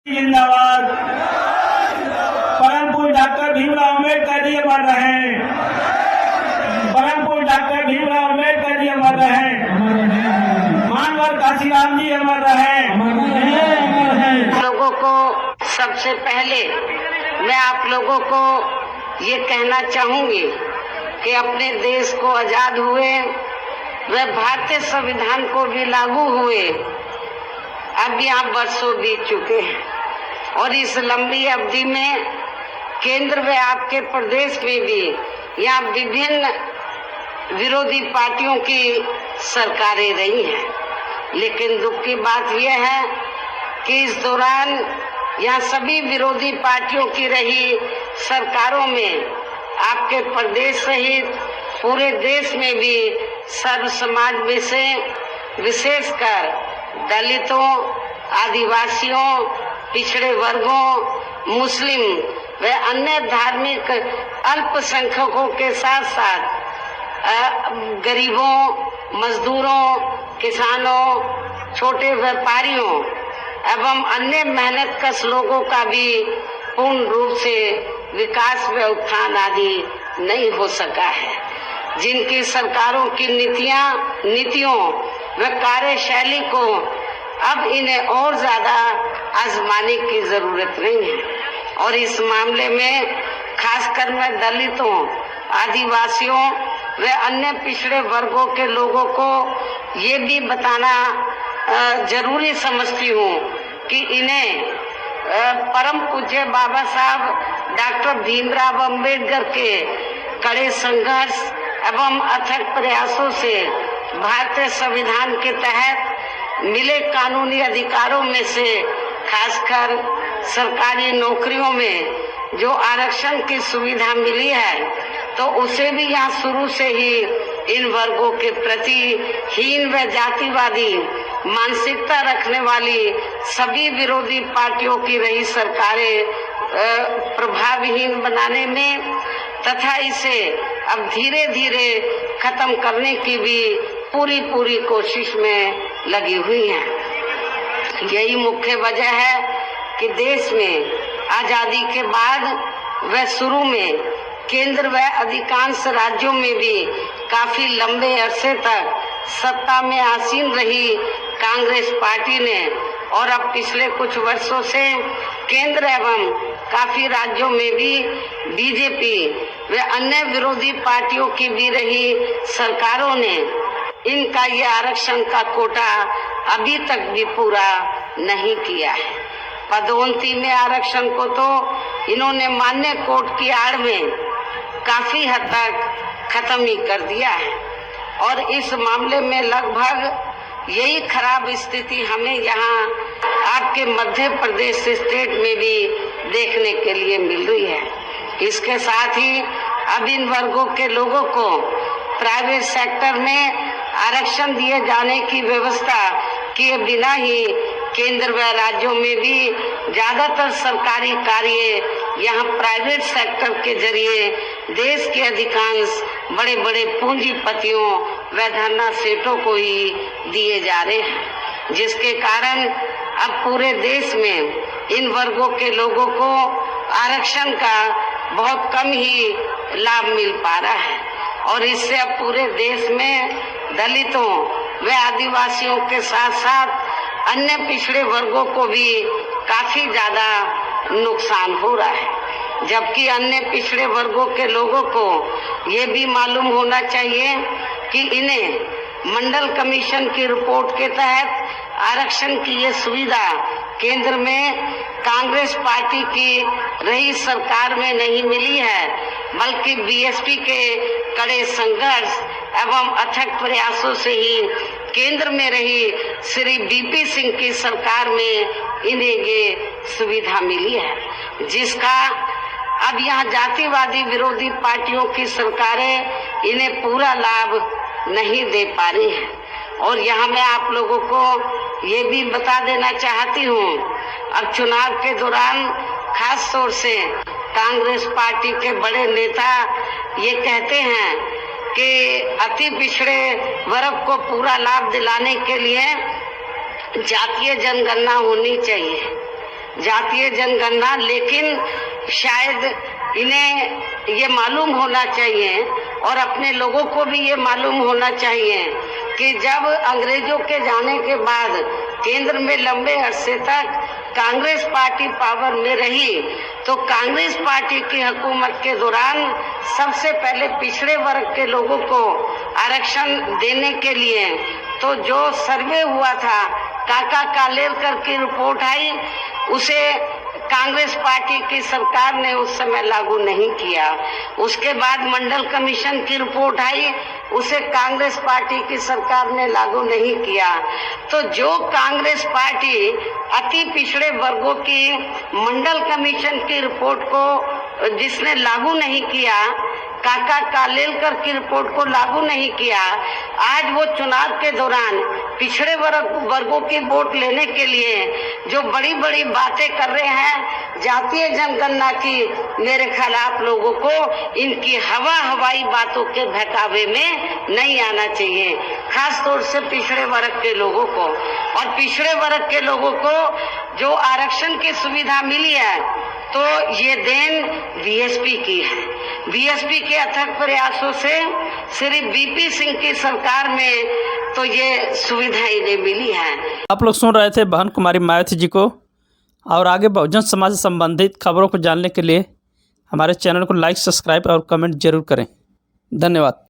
जिंदाबाद। परम पूज्य डॉक्टर भीमराव अम्बेडकर जी अमर रहे। परम पूज्य डॉक्टर भीमराव अम्बेडकर जी अमर रहे। मानवर काशीराम जी अमर रहे। लोगों को सबसे पहले मैं आप लोगों को ये कहना चाहूंगी कि अपने देश को आजाद हुए व भारतीय संविधान को भी लागू हुए अब यहाँ वर्षों बीत चुके हैं और इस लंबी अवधि में केंद्र व आपके प्रदेश में भी यहाँ विभिन्न विरोधी पार्टियों की सरकारें रही हैं। लेकिन दुख की बात यह है कि इस दौरान यहाँ सभी विरोधी पार्टियों की रही सरकारों में आपके प्रदेश सहित पूरे देश में भी सर्व समाज में से विशेषकर दलितों, आदिवासियों, पिछड़े वर्गों, मुस्लिम व अन्य धार्मिक अल्पसंख्यकों के साथ साथ गरीबों, मजदूरों, किसानों, छोटे व्यापारियों एवं अन्य मेहनतकश लोगों का भी पूर्ण रूप से विकास व उत्थान आदि नहीं हो सका है। जिनकी सरकारों की नीतियों व कार्यशैली को अब इन्हें और ज्यादा आजमाने की जरूरत नहीं है और इस मामले में खासकर मैं दलितों, आदिवासियों व अन्य पिछड़े वर्गों के लोगों को ये भी बताना जरूरी समझती हूँ कि इन्हें परम पूज्य बाबा साहब डॉक्टर भीमराव अम्बेडकर के कड़े संघर्ष एवं अथक प्रयासों से भारतीय संविधान के तहत मिले कानूनी अधिकारों में से खासकर सरकारी नौकरियों में जो आरक्षण की सुविधा मिली है तो उसे भी यहाँ शुरू से ही इन वर्गों के प्रति हीन व जातिवादी मानसिकता रखने वाली सभी विरोधी पार्टियों की रही सरकारें प्रभावहीन बनाने में तथा इसे अब धीरे धीरे खत्म करने की भी पूरी कोशिश में लगी हुई है। यही मुख्य वजह है कि देश में आजादी के बाद व शुरू में केंद्र व अधिकांश राज्यों में भी काफी लंबे अरसे तक सत्ता में आसीन रही कांग्रेस पार्टी ने और अब पिछले कुछ वर्षों से केंद्र एवं काफी राज्यों में भी बीजेपी व अन्य विरोधी पार्टियों की भी रही सरकारों ने इनका ये आरक्षण का कोटा अभी तक भी पूरा नहीं किया है। पदोन्नति में आरक्षण को तो इन्होंने मान्य कोर्ट की आड़ में काफी हद तक खत्म ही कर दिया है और इस मामले में लगभग यही खराब स्थिति हमें यहाँ आपके मध्य प्रदेश स्टेट में भी देखने के लिए मिल रही है। इसके साथ ही अब इन वर्गों के लोगों को प्राइवेट सेक्टर में आरक्षण दिए जाने की व्यवस्था किए बिना ही केंद्र व राज्यों में भी ज्यादातर सरकारी कार्य यहाँ प्राइवेट सेक्टर के जरिए देश के अधिकांश बड़े बड़े पूंजीपतियों व धन्ना सेठों को ही दिए जा रहे हैं, जिसके कारण अब पूरे देश में इन वर्गों के लोगों को आरक्षण का बहुत कम ही लाभ मिल पा रहा है और इससे अब पूरे देश में दलितों व आदिवासियों के साथ साथ अन्य पिछड़े वर्गों को भी काफी ज्यादा नुकसान हो रहा है। जबकि अन्य पिछड़े वर्गों के लोगों को ये भी मालूम होना चाहिए कि इन्हें मंडल कमीशन की रिपोर्ट के तहत आरक्षण की ये सुविधा केंद्र में कांग्रेस पार्टी की रही सरकार में नहीं मिली है, बल्कि बीएसपी के कड़े संघर्ष एवं अथक प्रयासों से ही केंद्र में रही श्री बीपी सिंह की सरकार में इन्हें ये सुविधा मिली है, जिसका अब यहाँ जातिवादी विरोधी पार्टियों की सरकारें इन्हें पूरा लाभ नहीं दे पा रही है। और यहाँ मैं आप लोगों को ये भी बता देना चाहती हूँ, अब चुनाव के दौरान खास तौर से कांग्रेस पार्टी के बड़े नेता ये कहते हैं कि अति पिछड़े वर्ग को पूरा लाभ दिलाने के लिए जातीय जनगणना होनी चाहिए। जातीय जनगणना, लेकिन शायद इन्हें ये मालूम होना चाहिए और अपने लोगों को भी ये मालूम होना चाहिए कि जब अंग्रेजों के जाने के बाद केंद्र में लंबे अरसे तक कांग्रेस पार्टी पावर में रही, तो कांग्रेस पार्टी की हुकूमत के दौरान सबसे पहले पिछड़े वर्ग के लोगों को आरक्षण देने के लिए तो जो सर्वे हुआ था, काका कालेलकर की रिपोर्ट आई, उसे कांग्रेस पार्टी की सरकार ने उस समय लागू नहीं किया। उसके बाद मंडल कमीशन की रिपोर्ट आई, उसे कांग्रेस पार्टी की सरकार ने लागू नहीं किया। तो जो कांग्रेस पार्टी अति पिछड़े वर्गों की मंडल कमीशन की रिपोर्ट को जिसने लागू नहीं किया, काका कालेलकर की रिपोर्ट को लागू नहीं किया, आज वो चुनाव के दौरान पिछड़े वर्गों की वोट लेने के लिए जो बड़ी बड़ी बातें कर रहे हैं जातीय जनगणना की, मेरे ख्याल आप लोगों को इनकी हवाई बातों के बहकावे में नहीं आना चाहिए, खास तौर से पिछड़े वर्ग के लोगों को। और पिछड़े वर्ग के लोगों को जो आरक्षण की सुविधा मिली है, तो ये देन बीएसपी की है। बीएसपी के अथक प्रयासों से श्री बीपी सिंह की सरकार में तो ये सुविधा इन्हें मिली है। आप लोग सुन रहे थे बहन कुमारी मायावती जी को। और आगे बहुजन समाज से संबंधित खबरों को जानने के लिए हमारे चैनल को लाइक, सब्सक्राइब और कमेंट जरूर करें। धन्यवाद।